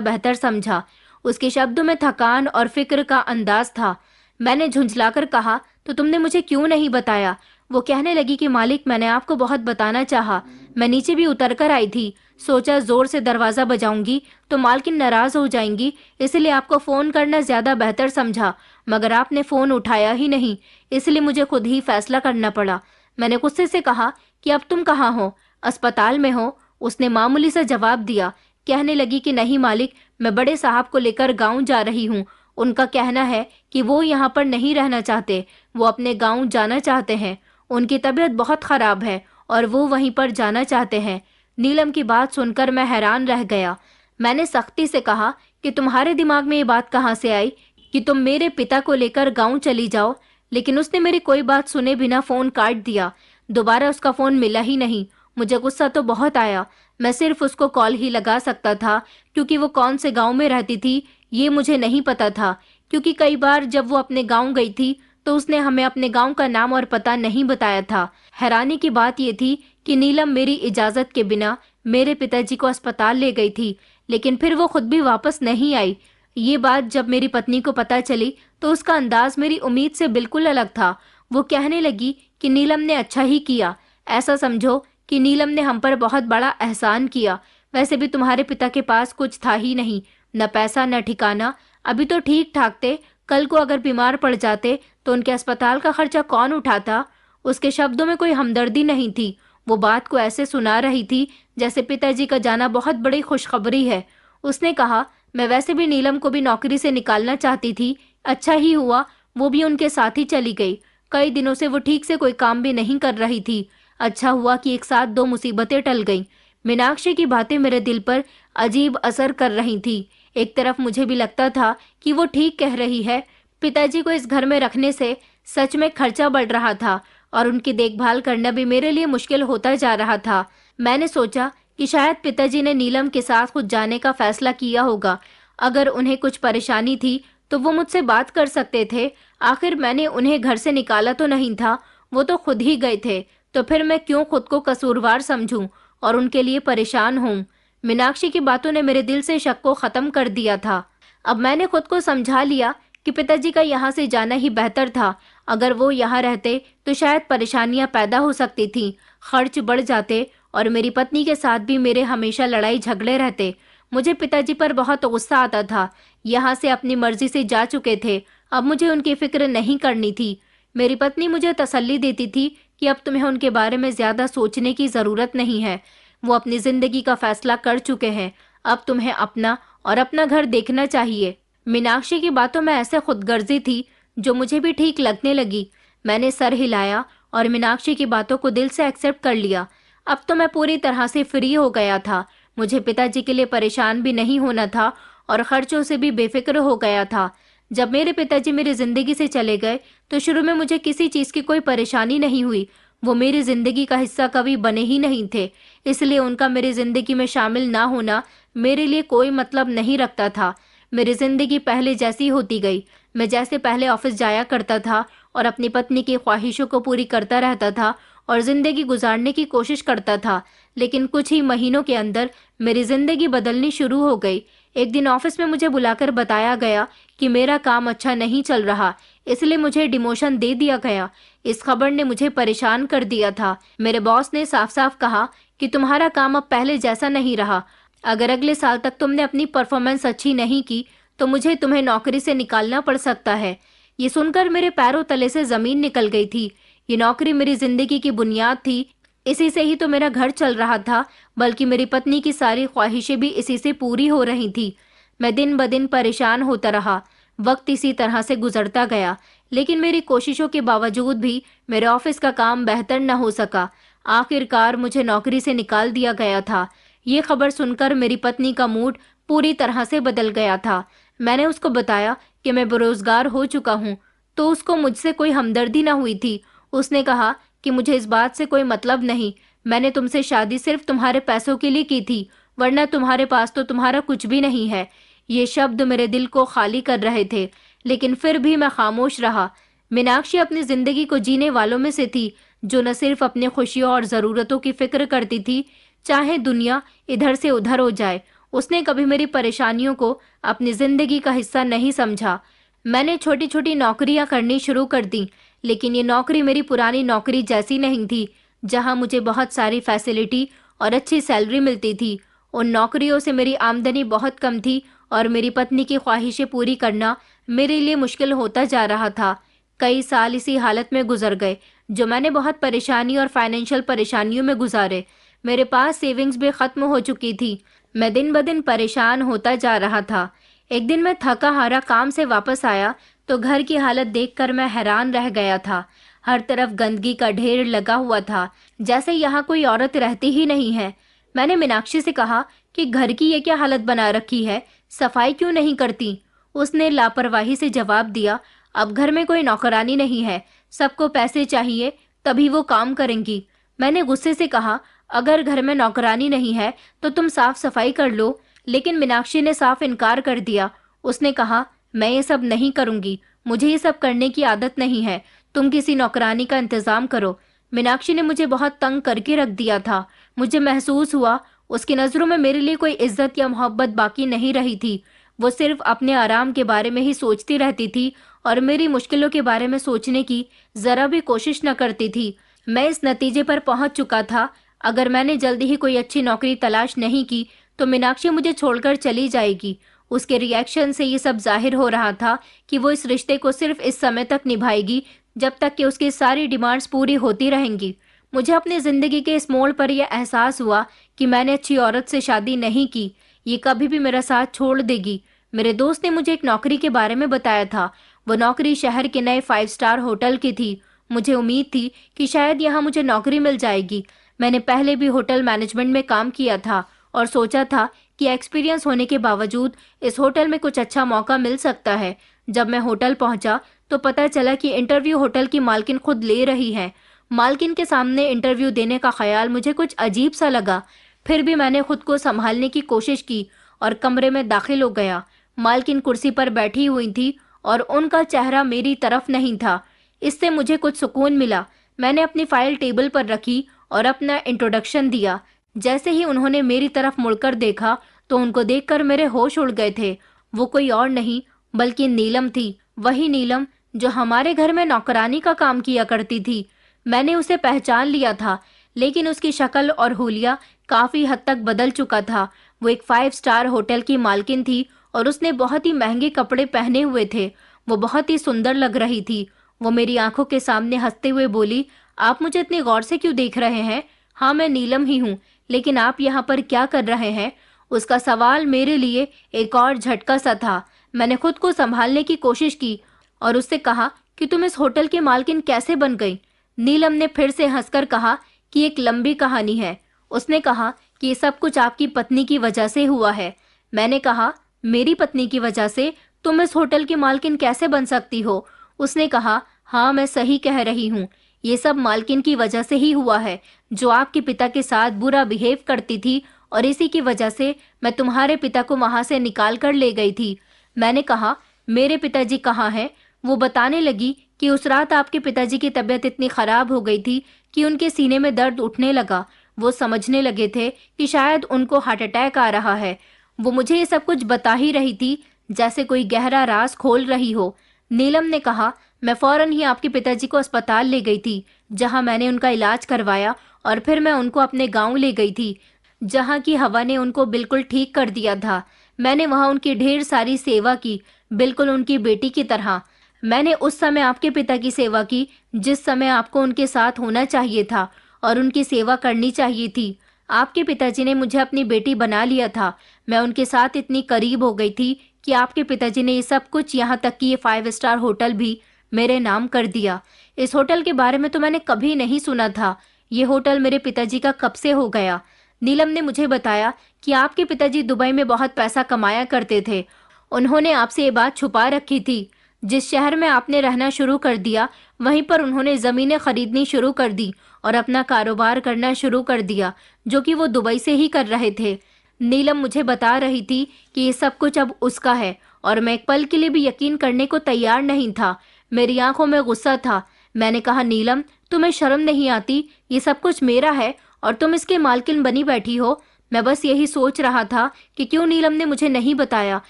बेहतर समझा। उसके शब्दों में थकान और फिक्र का अंदाज था। मैंने झुंझलाकर कहा, तो तुमने मुझे क्यों नहीं बताया? वो कहने लगी कि मालिक, मैंने आपको बहुत बताना चाहा। मैं नीचे भी उतर कर आई थी। सोचा जोर से दरवाजा बजाऊंगी तो मालकिन नाराज हो जाएंगी, इसलिए आपको फोन करना ज्यादा बेहतर समझा। मगर आपने फोन उठाया ही नहीं, इसलिए मुझे खुद ही फैसला करना पड़ा। मैंने गुस्से से कहा कि अब तुम कहाँ हो? अस्पताल में हो। उसने मामूली सा जवाब दिया। कहने लगी कि नहीं मालिक, मैं बड़े साहब को लेकर गांव जा रही हूँ। उनका कहना है कि वो यहाँ पर नहीं रहना चाहते, वो अपने गांव जाना चाहते हैं। उनकी तबीयत बहुत खराब है और वो वहीं पर जाना चाहते हैं। नीलम की बात सुनकर मैं हैरान रह गया। मैंने सख्ती से कहा कि तुम्हारे दिमाग में ये बात कहाँ से आई कि तुम मेरे पिता को लेकर गांव चली जाओ? लेकिन उसने मेरी कोई बात सुने बिना फोन काट दिया। दोबारा उसका फोन मिला ही नहीं। मुझे गुस्सा तो बहुत आया। मैं सिर्फ उसको कॉल ही लगा सकता था, क्योंकि वो कौन से गांव में रहती थी ये मुझे नहीं पता था। क्योंकि कई बार जब वो अपने गांव गई थी तो उसने हमें अपने गांव का नाम और पता नहीं बताया था। हैरानी की बात ये थी कि नीलम मेरी इजाजत के बिना मेरे पिताजी को अस्पताल ले गई थी, लेकिन फिर वो खुद भी वापस नहीं आई। ये बात जब मेरी पत्नी को पता चली तो उसका अंदाज मेरी उम्मीद से बिल्कुल अलग था। वो कहने लगी कि नीलम ने अच्छा ही किया। ऐसा समझो कि नीलम ने हम पर बहुत बड़ा एहसान किया। वैसे भी तुम्हारे पिता के पास कुछ था ही नहीं, न पैसा न ठिकाना। अभी तो ठीक ठाक थे, कल को अगर बीमार पड़ जाते तो उनके अस्पताल का खर्चा कौन उठाता? उसके शब्दों में कोई हमदर्दी नहीं थी। वो बात को ऐसे सुना रही थी जैसे पिताजी का जाना बहुत बड़ी खुशखबरी है। उसने कहा, मैं वैसे भी नीलम को भी नौकरी से निकालना चाहती थी। अच्छा ही हुआ वो भी उनके साथ ही चली गई। कई दिनों से वो ठीक से कोई काम भी नहीं कर रही थी। अच्छा हुआ कि एक साथ दो मुसीबतें टल गईं। मीनाक्षी की बातें मेरे दिल पर अजीब असर कर रही थी। एक तरफ मुझे भी लगता था कि वो ठीक कह रही है। पिताजी को इस घर में रखने से सच में खर्चा बढ़ रहा था और उनकी देखभाल करना भी मेरे लिए मुश्किल होता जा रहा था। मैंने सोचा कि शायद पिताजी ने नीलम के साथ खुद जाने का फैसला किया होगा। अगर उन्हें कुछ परेशानी थी तो वो मुझसे बात कर सकते थे। आखिर मैंने उन्हें घर से निकाला तो नहीं था, वो तो खुद ही गए थे। तो फिर मैं क्यों खुद को कसूरवार समझूं और उनके लिए परेशान हूं? मीनाक्षी की बातों ने मेरे दिल से शक को खत्म कर दिया था। अब मैंने खुद को समझा लिया कि पिताजी का यहाँ से जाना ही बेहतर था। अगर वो यहाँ रहते तो शायद परेशानियां पैदा हो सकती थीं, खर्च बढ़ जाते और मेरी पत्नी के साथ भी मेरे हमेशा लड़ाई झगड़े रहते। मुझे पिताजी पर बहुत गुस्सा आता था। यहाँ से अपनी मर्जी से जा चुके थे, अब मुझे उनकी फिक्र नहीं करनी थी। मेरी पत्नी मुझे तसल्ली देती थी कि अब तुम्हें उनके बारे में ज्यादा सोचने की जरूरत नहीं है। वो अपनी जिंदगी का फैसला कर चुके हैं। अब तुम्हें अपना और अपना घर देखना चाहिए। मीनाक्षी की बातों में ऐसे खुदगर्जी थी जो मुझे भी ठीक लगने लगी। मैंने सर हिलाया और मीनाक्षी की बातों को दिल से एक्सेप्ट कर लिया। अब तो मैं पूरी तरह से फ्री हो गया था। मुझे पिताजी के लिए परेशान भी नहीं होना था और खर्चों से भी बेफिक्र हो गया था। जब मेरे पिताजी मेरी जिंदगी से चले गए तो शुरू में मुझे किसी चीज की कोई परेशानी नहीं हुई। वो मेरी जिंदगी का हिस्सा कभी बने ही नहीं थे, इसलिए उनका मेरी जिंदगी में शामिल ना होना मेरे लिए कोई मतलब नहीं रखता था। मेरी जिंदगी पहले जैसी होती गई। मैं जैसे पहले ऑफिस जाया करता था और अपनी पत्नी की ख्वाहिशों को पूरी करता रहता था और जिंदगी गुजारने की कोशिश करता था। लेकिन कुछ ही महीनों के अंदर मेरी जिंदगी बदलनी शुरू हो गई। एक दिन ऑफिस में मुझे बुलाकर बताया गया कि मेरा काम अच्छा नहीं चल रहा, इसलिए मुझे डिमोशन दे दिया गया। इस खबर ने मुझे परेशान कर दिया था। मेरे बॉस ने साफ साफ कहा कि तुम्हारा काम अब पहले जैसा नहीं रहा। अगर अगले साल तक तुमने अपनी परफॉर्मेंस अच्छी नहीं की तो मुझे तुम्हें नौकरी से निकालना पड़ सकता है। ये सुनकर मेरे पैरों तले से जमीन निकल गई थी। ये नौकरी मेरी जिंदगी की बुनियाद थी, इसी से ही तो मेरा घर चल रहा था, बल्कि मेरी पत्नी की सारी ख्वाहिशें भी इसी से पूरी हो रही थी। मैं दिन ब दिन परेशान होता रहा। वक्त इसी तरह से गुजरता गया, लेकिन मेरी कोशिशों के बावजूद भी मेरे ऑफिस का काम बेहतर न हो सका। आखिरकार मुझे नौकरी से निकाल दिया गया था। ये खबर सुनकर मेरी पत्नी का मूड पूरी तरह से बदल गया था। मैंने उसको बताया कि मैं बेरोजगार हो चुका हूँ, तो उसको मुझसे कोई हमदर्दी न हुई थी। उसने कहा कि मुझे इस बात से कोई मतलब नहीं, मैंने तुमसे शादी सिर्फ तुम्हारे पैसों के लिए की थी, वरना तुम्हारे पास तो तुम्हारा कुछ भी नहीं है। ये शब्द मेरे दिल को खाली कर रहे थे, लेकिन फिर भी मैं खामोश रहा। मीनाक्षी अपनी जिंदगी को जीने वालों में से थी, जो न सिर्फ अपनी खुशियों और जरूरतों की फिक्र करती थी, चाहे दुनिया इधर से उधर हो जाए। उसने कभी मेरी परेशानियों को अपनी जिंदगी का हिस्सा नहीं समझा। मैंने छोटी छोटी नौकरियां करनी शुरू कर दी, लेकिन ये नौकरी मेरी पुरानी नौकरी जैसी नहीं थी, जहां मुझे बहुत सारी फैसिलिटी और अच्छी सैलरी मिलती थी। उन नौकरियों से मेरी आमदनी बहुत कम थी और मेरी पत्नी की ख्वाहिशें पूरी करना मेरे लिए मुश्किल होता जा रहा था। कई साल इसी हालत में गुजर गए, जो मैंने बहुत परेशानी और फाइनेंशियल परेशानियों में गुजारे। मेरे पास सेविंग्स भी खत्म हो चुकी थी। मैं दिन ब दिन परेशान होता जा रहा था। एक दिन मैं थका हारा काम से वापस आया तो घर की हालत देखकर मैं हैरान रह गया था। हर तरफ गंदगी का ढेर लगा हुआ था, जैसे यहाँ कोई औरत रहती ही नहीं है। मैंने मीनाक्षी से कहा कि घर की ये क्या हालत बना रखी है, सफाई क्यों नहीं करती? उसने लापरवाही से जवाब दिया, अब घर में कोई नौकरानी नहीं है, सबको पैसे चाहिए तभी वो काम करेंगी। मैंने गुस्से से कहा, अगर घर में नौकरानी नहीं है तो तुम साफ सफाई कर लो। लेकिन मीनाक्षी ने साफ इनकार कर दिया। उसने कहा, मैं ये सब नहीं करूंगी, मुझे ये सब करने की आदत नहीं है, तुम किसी नौकरानी का इंतजाम करो। मीनाक्षी ने मुझे बहुत तंग करके रख दिया था। मुझे महसूस हुआ उसकी नजरों में मेरे लिए कोई इज्जत या मोहब्बत बाकी नहीं रही थी। वो सिर्फ अपने आराम के बारे में ही सोचती रहती थी और मेरी मुश्किलों के बारे में सोचने की जरा भी कोशिश न करती थी। मैं इस नतीजे पर पहुंच चुका था, अगर मैंने जल्दी ही कोई अच्छी नौकरी तलाश नहीं की तो मीनाक्षी मुझे छोड़कर चली जाएगी। उसके रिएक्शन से ये सब जाहिर हो रहा था कि वो इस रिश्ते को सिर्फ इस समय तक निभाएगी, जब तक कि उसकी सारी डिमांड्स पूरी होती रहेंगी। मुझे अपनी जिंदगी के इस मोड़ पर यह एहसास हुआ कि मैंने अच्छी औरत से शादी नहीं की, ये कभी भी मेरा साथ छोड़ देगी। मेरे दोस्त ने मुझे एक नौकरी के बारे में बताया था। वो नौकरी शहर के नए 5 स्टार होटल की थी। मुझे उम्मीद थी कि शायद यहाँ मुझे नौकरी मिल जाएगी। मैंने पहले भी होटल मैनेजमेंट में काम किया था और सोचा था कि एक्सपीरियंस होने के बावजूद इस होटल में कुछ अच्छा मौका मिल सकता है। जब मैं होटल पहुंचा तो पता चला कि इंटरव्यू होटल की मालकिन खुद ले रही है। मालकिन के सामने इंटरव्यू देने का ख्याल मुझे कुछ अजीब सा लगा। फिर भी मैंने खुद को संभालने की कोशिश की और कमरे में दाखिल हो गया। मालकिन कुर्सी पर बैठी हुई थी और उनका चेहरा मेरी तरफ नहीं था। इससे मुझे कुछ सुकून मिला। मैंने अपनी फाइल टेबल पर रखी और अपना इंट्रोडक्शन दिया। जैसे ही उन्होंने मेरी तरफ मुड़कर देखा तो उनको देखकर मेरे होश उड़ गए थे। वो कोई और नहीं बल्कि नीलम थी, वही नीलम जो हमारे घर में नौकरानी का काम किया करती थी। मैंने उसे पहचान लिया था, लेकिन उसकी शक्ल और हुलिया काफी हद तक बदल चुका था। वो एक 5 स्टार होटल की मालकिन थी और उसने बहुत ही महंगे कपड़े पहने हुए थे। वो बहुत ही सुंदर लग रही थी। वो मेरी आंखों के सामने हंसते हुए बोली, आप मुझे इतनी गौर से क्यों देख रहे हैं? हाँ, मैं नीलम ही हूँ, लेकिन आप यहाँ पर क्या कर रहे हैं? उसका सवाल मेरे लिए एक और झटका सा था। मैंने खुद को संभालने की कोशिश की और उससे कहा कि तुम इस होटल की मालकिन कैसे बन गई? नीलम ने फिर से हंसकर कहा कि एक लंबी कहानी है। उसने कहा कि ये सब कुछ आपकी पत्नी की वजह से हुआ है। मैंने कहा, मेरी पत्नी की वजह से तुम इस होटल की मालकिन कैसे बन सकती हो? उसने कहा, हाँ, मैं सही कह रही हूँ, ये सब मालकिन की वजह से ही हुआ है, जो आपके पिता के साथ बुरा बिहेव करती थी और इसी की वजह से मैं तुम्हारे पिता को वहां से निकाल कर ले गई थी। मैंने कहा, मेरे पिताजी कहाँ हैं? वो बताने लगी कि उस रात आपके पिताजी की तबीयत इतनी खराब हो गई थी कि उनके सीने में दर्द उठने लगा। वो समझने लगे थे कि शायद उनको हार्ट अटैक आ रहा है। वो मुझे ये सब कुछ बता ही रही थी, जैसे कोई गहरा राज खोल रही हो। नीलम ने कहा, मैं फौरन ही आपके पिताजी को अस्पताल ले गई थी, जहां मैंने उनका इलाज करवाया और फिर मैं उनको अपने गांव ले गई थी, जहां की हवा ने उनको बिल्कुल ठीक कर दिया था। मैंने वहां उनकी ढेर सारी सेवा की, बिल्कुल उनकी बेटी की तरह। मैंने उस समय आपके पिता की सेवा की जिस समय आपको उनके साथ होना चाहिए था, और उनकी सेवा करनी चाहिए थी। आपके पिताजी ने मुझे अपनी बेटी बना लिया था। मैं उनके साथ इतनी करीब हो गई थी कि आपके पिताजी ने ये सब कुछ, यहाँ तक कि ये 5 स्टार होटल भी मेरे नाम कर दिया। इस होटल के बारे में तो मैंने कभी नहीं सुना था। ये होटल मेरे पिताजी का कब से हो गया। नीलम ने मुझे बताया कि आपके पिताजी दुबई में बहुत पैसा कमाया करते थे। उन्होंने आपसे ये बात छुपा रखी थी। जिस शहर में आपने रहना शुरू कर दिया, वहीं पर उन्होंने ज़मीनें खरीदनी शुरू कर दी और अपना कारोबार करना शुरू कर दिया, जो कि वो दुबई से ही कर रहे थे। नीलम मुझे बता रही थी कि ये सब कुछ अब उसका है, और मैं एक पल के लिए भी यकीन करने को तैयार नहीं था। मेरी आंखों में गुस्सा था। मैंने कहा, नीलम, तुम्हें शर्म नहीं आती? ये सब कुछ मेरा है और तुम इसके मालकिन बनी बैठी हो। मैं बस यही सोच रहा था कि क्यों नीलम ने मुझे नहीं बताया,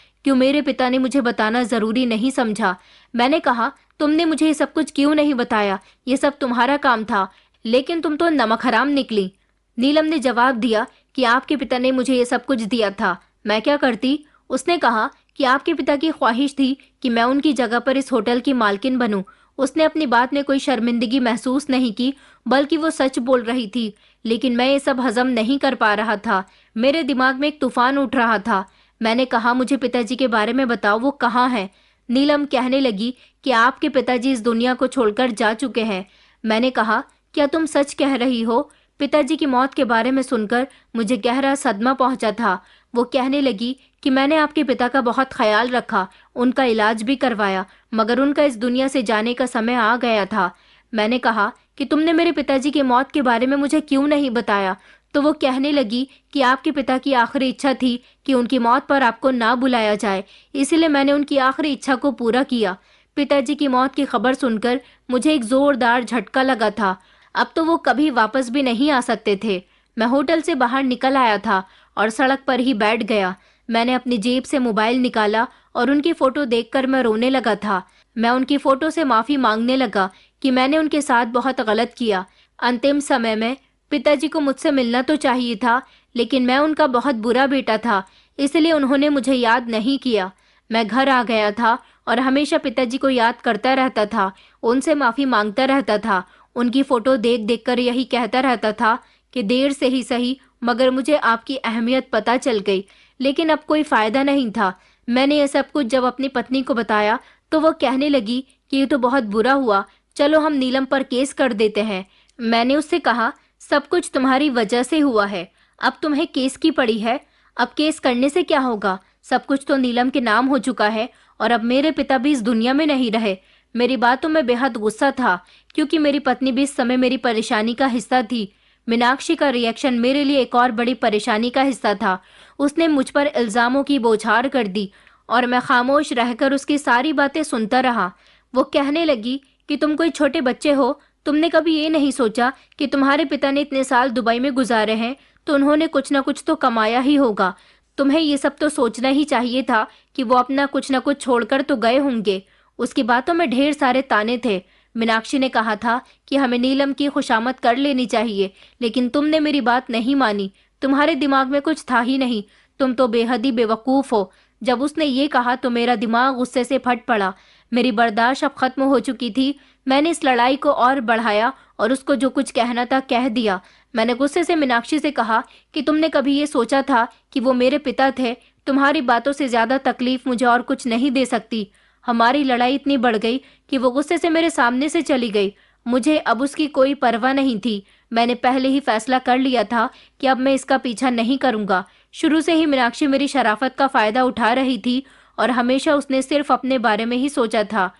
क्यों मेरे पिता ने मुझे बताना जरूरी नहीं समझा। मैंने कहा, तुमने मुझे ये सब कुछ क्यों नहीं बताया? ये सब तुम्हारा काम था, लेकिन तुम तो नमक हराम निकली। नीलम ने जवाब दिया कि आपके पिता ने मुझे ये सब कुछ दिया था, मैं क्या करती? उसने कहा कि आपके पिता की ख्वाहिश थी कि मैं उनकी जगह पर इस होटल की मालकिन बनूं। उसने अपनी बात में कोई शर्मिंदगी महसूस नहीं की, बल्कि वो सच बोल रही थी। लेकिन मैं ये सब हजम नहीं कर पा रहा था। मेरे दिमाग में एक तूफान उठ रहा था। मैंने कहा, मुझे पिताजी के बारे में बताओ, वो कहाँ हैं? नीलम कहने लगी कि आपके पिताजी इस दुनिया को छोड़कर जा चुके हैं। मैंने कहा, क्या तुम सच कह रही हो? पिताजी की मौत के बारे में सुनकर मुझे गहरा सदमा पहुंचा था। वो कहने लगी कि मैंने आपके पिता का बहुत ख्याल रखा, उनका इलाज भी करवाया, मगर उनका इस दुनिया से जाने का समय आ गया था। मैंने कहा कि तुमने मेरे पिताजी की मौत के बारे में मुझे क्यों नहीं बताया? तो वो कहने लगी कि आपके पिता की आखिरी इच्छा थी कि उनकी मौत पर आपको ना बुलाया जाए, इसलिए मैंने उनकी आखिरी इच्छा को पूरा किया। पिताजी की मौत की खबर सुनकर मुझे एक जोरदार झटका लगा था। अब तो वो कभी वापस भी नहीं आ सकते थे। मैं होटल से बाहर निकल आया था और सड़क पर ही बैठ गया। मैंने अपनी जेब से मोबाइल निकाला और उनकी फोटो देखकर मैं रोने लगा था। मैं उनकी फोटो से माफी मांगने लगा कि मैंने उनके साथ बहुत गलत किया। अंतिम समय में पिताजी को मुझसे मिलना तो चाहिए था, लेकिन मैं उनका बहुत बुरा बेटा था, इसलिए उन्होंने मुझे याद नहीं किया। मैं घर आ गया था और हमेशा पिताजी को याद करता रहता था, उनसे माफी मांगता रहता था, उनकी फोटो देख देख कर यही कहता रहता था कि देर से ही सही, मगर मुझे आपकी अहमियत पता चल गई। लेकिन अब कोई फायदा नहीं था। मैंने यह सब कुछ जब अपनी पत्नी को बताया तो वो कहने लगी कि ये तो बहुत बुरा हुआ, चलो हम नीलम पर केस कर देते हैं। मैंने उससे कहा, सब कुछ तुम्हारी वजह से हुआ है, अब तुम्हें केस की पड़ी है। अब केस करने से क्या होगा? सब कुछ तो नीलम के नाम हो चुका है और अब मेरे पिता भी इस दुनिया में नहीं रहे। मेरी बातों में बेहद गुस्सा था, क्योंकि मेरी पत्नी भी इस समय मेरी परेशानी का हिस्सा थी। मीनाक्षी का रिएक्शन मेरे लिए एक और बड़ी परेशानी का हिस्सा था। उसने मुझ पर इल्जामों की बौछार कर दी और मैं खामोश रहकर उसकी सारी बातें सुनता रहा। वो कहने लगी कि तुम कोई छोटे बच्चे हो, तुमने कभी ये नहीं सोचा कि तुम्हारे पिता ने इतने साल दुबई में गुजारे हैं तो उन्होंने कुछ न कुछ तो कमाया ही होगा। तुम्हें ये सब तो सोचना ही चाहिए था कि वो अपना कुछ न कुछ छोड़कर तो गए होंगे। उसकी बातों में ढेर सारे ताने थे। मीनाक्षी ने कहा था कि हमें नीलम की खुशामद कर लेनी चाहिए, लेकिन तुमने मेरी बात नहीं मानी। तुम्हारे दिमाग में कुछ था ही नहीं, तुम तो बेहद ही बेवकूफ हो। जब उसने ये कहा तो मेरा दिमाग गुस्से से फट पड़ा। मेरी बर्दाश्त अब खत्म हो चुकी थी। मैंने इस लड़ाई को और बढ़ाया और उसको जो कुछ कहना था कह दिया। मैंने गुस्से से मीनाक्षी से कहा कि तुमने कभी ये सोचा था कि वो मेरे पिता थे? तुम्हारी बातों से ज्यादा तकलीफ मुझे और कुछ नहीं दे सकती। हमारी लड़ाई इतनी बढ़ गई कि वो गुस्से से मेरे सामने से चली गई। मुझे अब उसकी कोई परवाह नहीं थी। मैंने पहले ही फैसला कर लिया था कि अब मैं इसका पीछा नहीं करूंगा। शुरू से ही मीनाक्षी मेरी शराफत का फायदा उठा रही थी और हमेशा उसने सिर्फ अपने बारे में ही सोचा था।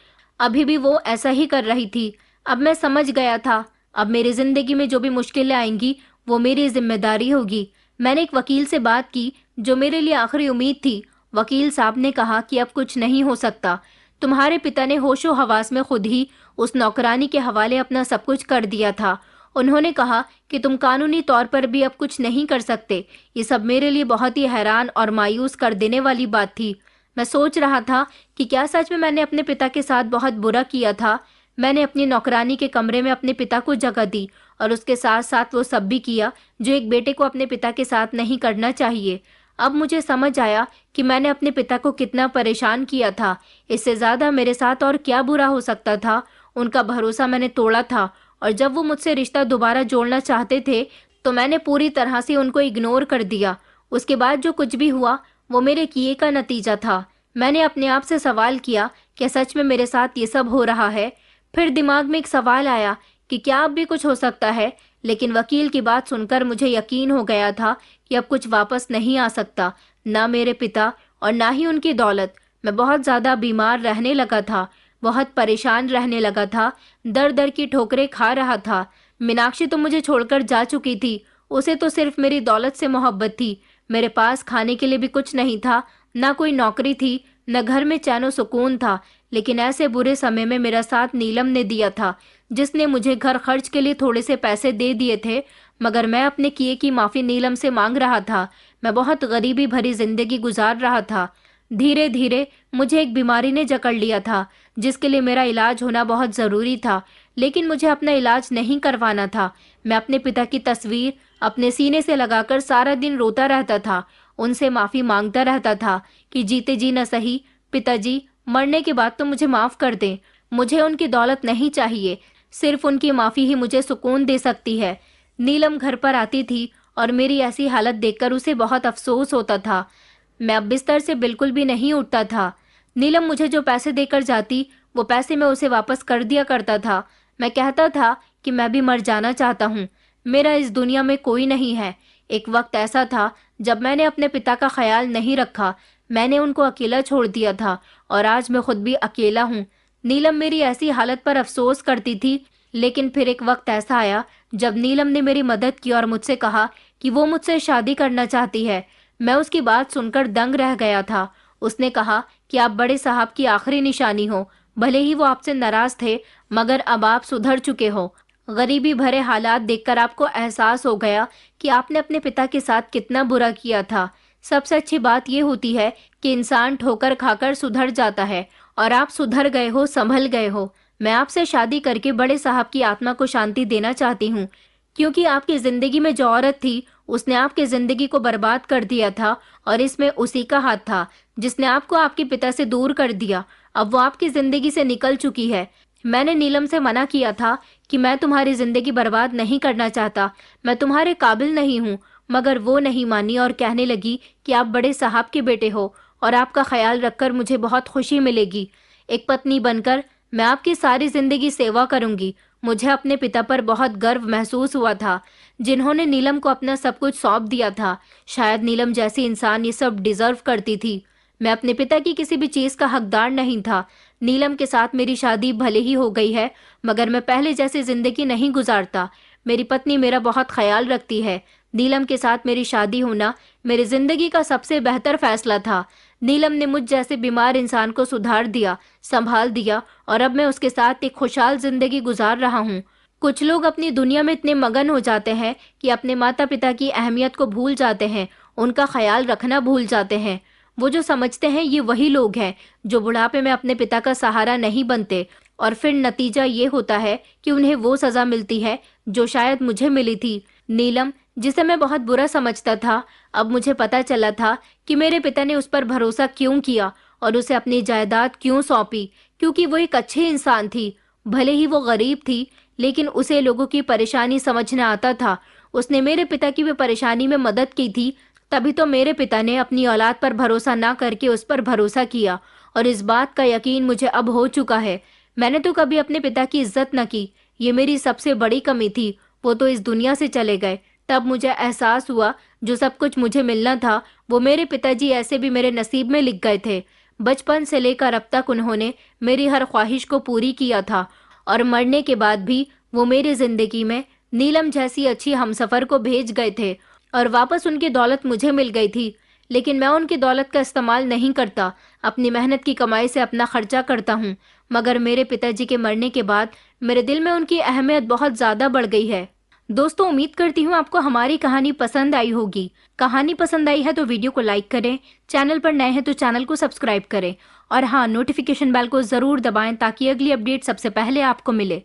अभी भी वो ऐसा ही कर रही थी। अब मैं समझ गया था, अब मेरी जिंदगी में जो भी मुश्किलें आएंगी वो मेरी जिम्मेदारी होगी। मैंने एक वकील से बात की जो मेरे लिए आखिरी उम्मीद थी। वकील साहब ने कहा कि अब कुछ नहीं हो सकता। तुम्हारे पिता ने होशो हवास में खुद ही उस नौकरानी के हवाले अपना सब कुछ कर दिया था। उन्होंने कहा कि तुम कानूनी तौर पर भी अब कुछ नहीं कर सकते। ये सब मेरे लिए बहुत ही हैरान और मायूस कर देने वाली बात थी। मैं सोच रहा था कि क्या सच में मैंने अपने पिता के साथ बहुत बुरा किया था। मैंने अपनी नौकरानी के कमरे में अपने पिता को जगह दी और उसके साथ साथ वो सब भी किया जो एक बेटे को अपने पिता के साथ नहीं करना चाहिए। अब मुझे समझ आया कि मैंने अपने पिता को कितना परेशान किया था। इससे ज्यादा मेरे साथ और क्या बुरा हो सकता था। उनका भरोसा मैंने तोड़ा था और जब वो मुझसे रिश्ता दोबारा जोड़ना चाहते थे तो मैंने पूरी तरह से उनको इग्नोर कर दिया। उसके बाद जो कुछ भी हुआ वो मेरे किए का नतीजा था। मैंने अपने आप से सवाल किया, क्या सच में मेरे साथ ये सब हो रहा है? फिर दिमाग में एक सवाल आया कि क्या अब भी कुछ हो सकता है, लेकिन वकील की बात सुनकर मुझे यकीन हो गया था कि अब कुछ वापस नहीं आ सकता, ना मेरे पिता और ना ही उनकी दौलत। मैं बहुत ज्यादा बीमार रहने लगा था, बहुत परेशान रहने लगा था, दर दर की ठोकरें खा रहा था। मीनाक्षी तो मुझे छोड़कर जा चुकी थी, उसे तो सिर्फ मेरी दौलत से मोहब्बत थी। मेरे पास खाने के लिए भी कुछ नहीं था, ना कोई नौकरी थी, न घर में चैन सुकून था। लेकिन ऐसे बुरे समय में मेरा साथ नीलम ने दिया था, जिसने मुझे घर खर्च के लिए थोड़े से पैसे दे दिए थे। मगर मैं अपने किए की माफी नीलम से मांग रहा था। मैं बहुत गरीबी भरी जिंदगी गुजार रहा था। धीरे धीरे मुझे एक बीमारी ने जकड़ लिया था, जिसके लिए मेरा इलाज होना बहुत जरूरी था। लेकिन मुझे अपना इलाज नहीं करवाना था। मैं अपने पिता की तस्वीर अपने सीने से लगाकर सारा दिन रोता रहता था, उनसे माफी मांगता रहता था कि जीते जी न सही, पिताजी मरने के बाद तो मुझे माफ कर दें। मुझे उनकी दौलत नहीं चाहिए, सिर्फ उनकी माफी ही मुझे सुकून दे सकती है। नीलम घर पर आती थी और मेरी ऐसी हालत देखकर उसे बहुत अफसोस होता था। मैं अब बिस्तर से बिल्कुल भी नहीं उठता था। नीलम मुझे जो पैसे देकर जाती वो पैसे मैं उसे वापस कर दिया करता था। मैं कहता था कि मैं भी मर जाना चाहता हूँ, मेरा इस दुनिया में कोई नहीं है। एक वक्त ऐसा था जब मैंने अपने पिता का ख्याल नहीं रखा, मैंने उनको अकेला छोड़ दिया था और आज मैं खुद भी अकेला हूँ। नीलम मेरी ऐसी हालत पर अफसोस करती थी, लेकिन फिर एक वक्त ऐसा आया जब नीलम ने मेरी मदद की और मुझसे कहा कि वो मुझसे शादी करना चाहती है। मैं उसकी बात सुनकर दंग रह गया था। उसने कहा कि आप बड़े साहब की आखिरी निशानी हो, भले ही वो आपसे नाराज थे, मगर अब आप सुधर चुके हो। गरीबी भरे हालात देखकर आपको एहसास हो गया कि आपने अपने पिता के साथ कितना बुरा किया था। सबसे अच्छी बात यह होती है कि इंसान ठोकर खाकर सुधर जाता है, और आप सुधर गए हो, संभल गए हो। मैं आपसे शादी करके बड़े साहब की आत्मा को शांति देना चाहती हूँ, क्योंकि आपकी जिंदगी में जो औरत थी उसने आपकी जिंदगी को बर्बाद कर दिया था, और इसमें उसी का हाथ था जिसने आपको आपके पिता से दूर कर दिया। अब वो आपकी जिंदगी से निकल चुकी है। मैंने नीलम से मना किया था कि मैं तुम्हारी जिंदगी बर्बाद नहीं करना चाहता, मैं तुम्हारे काबिल नहीं हूँ, मगर वो नहीं मानी और कहने लगी कि आप बड़े साहब के बेटे हो और आपका ख्याल रखकर मुझे बहुत खुशी मिलेगी। एक पत्नी बनकर मैं आपकी सारी जिंदगी सेवा करूंगी। मुझे अपने पिता पर बहुत गर्व महसूस हुआ था, जिन्होंने नीलम को अपना सब कुछ सौंप दिया था। शायद नीलम जैसी इंसान ये सब डिजर्व करती थी। मैं अपने पिता की किसी भी चीज का हकदार नहीं था। नीलम के साथ मेरी शादी भले ही हो गई है, मगर मैं पहले जैसी जिंदगी नहीं गुजारता। मेरी पत्नी मेरा बहुत ख्याल रखती है। नीलम के साथ मेरी शादी होना मेरी जिंदगी का सबसे बेहतर फैसला था। नीलम ने मुझ जैसे बीमार इंसान को सुधार दिया, संभाल दिया, और अब मैं उसके साथ एक खुशहाल जिंदगी गुजार रहा हूँ। कुछ लोग अपनी दुनिया में इतने मगन हो जाते हैं कि अपने माता पिता की अहमियत को भूल जाते हैं, उनका ख्याल रखना भूल जाते हैं। वो जो समझते हैं ये वही लोग हैं जो बुढ़ापे में अपने पिता का सहारा नहीं बनते, और फिर नतीजा ये होता है कि उन्हें वो सजा मिलती है जो शायद मुझे मिली थी। नीलम, जिसे मैं बहुत बुरा समझता था, अब मुझे पता चला था कि मेरे पिता ने उस पर भरोसा क्यों किया और उसे अपनी जायदाद क्यों सौंपी, क्योंकि वो एक अच्छे इंसान थी। भले ही वो गरीब थी, लेकिन उसे लोगों की परेशानी समझना आता था। उसने मेरे पिता की भी परेशानी में मदद की थी, तभी तो मेरे पिता ने अपनी औलाद पर भरोसा ना करके उस पर भरोसा किया, और इस बात का यकीन मुझे अब हो चुका है। मैंने तो कभी अपने पिता की इज्जत न की, ये मेरी सबसे बड़ी कमी थी। वो तो इस दुनिया से चले गए, तब मुझे एहसास हुआ जो सब कुछ मुझे मिलना था वो मेरे पिताजी ऐसे भी मेरे नसीब में लिख गए थे। बचपन से लेकर अब तक उन्होंने मेरी हर ख्वाहिश को पूरी किया था, और मरने के बाद भी वो मेरी जिंदगी में नीलम जैसी अच्छी हमसफर को भेज गए थे, और वापस उनकी दौलत मुझे मिल गई थी। लेकिन मैं उनकी दौलत का इस्तेमाल नहीं करता, अपनी मेहनत की कमाई से अपना खर्चा करता हूँ। मगर मेरे पिताजी के मरने के बाद मेरे दिल में उनकी अहमियत बहुत ज्यादा बढ़ गई है। दोस्तों, उम्मीद करती हूँ आपको हमारी कहानी पसंद आई होगी। कहानी पसंद आई है तो वीडियो को लाइक करें, चैनल पर नए हैं तो चैनल को सब्सक्राइब करें, और हाँ, नोटिफिकेशन बेल को जरूर दबाएं ताकि अगली अपडेट सबसे पहले आपको मिले।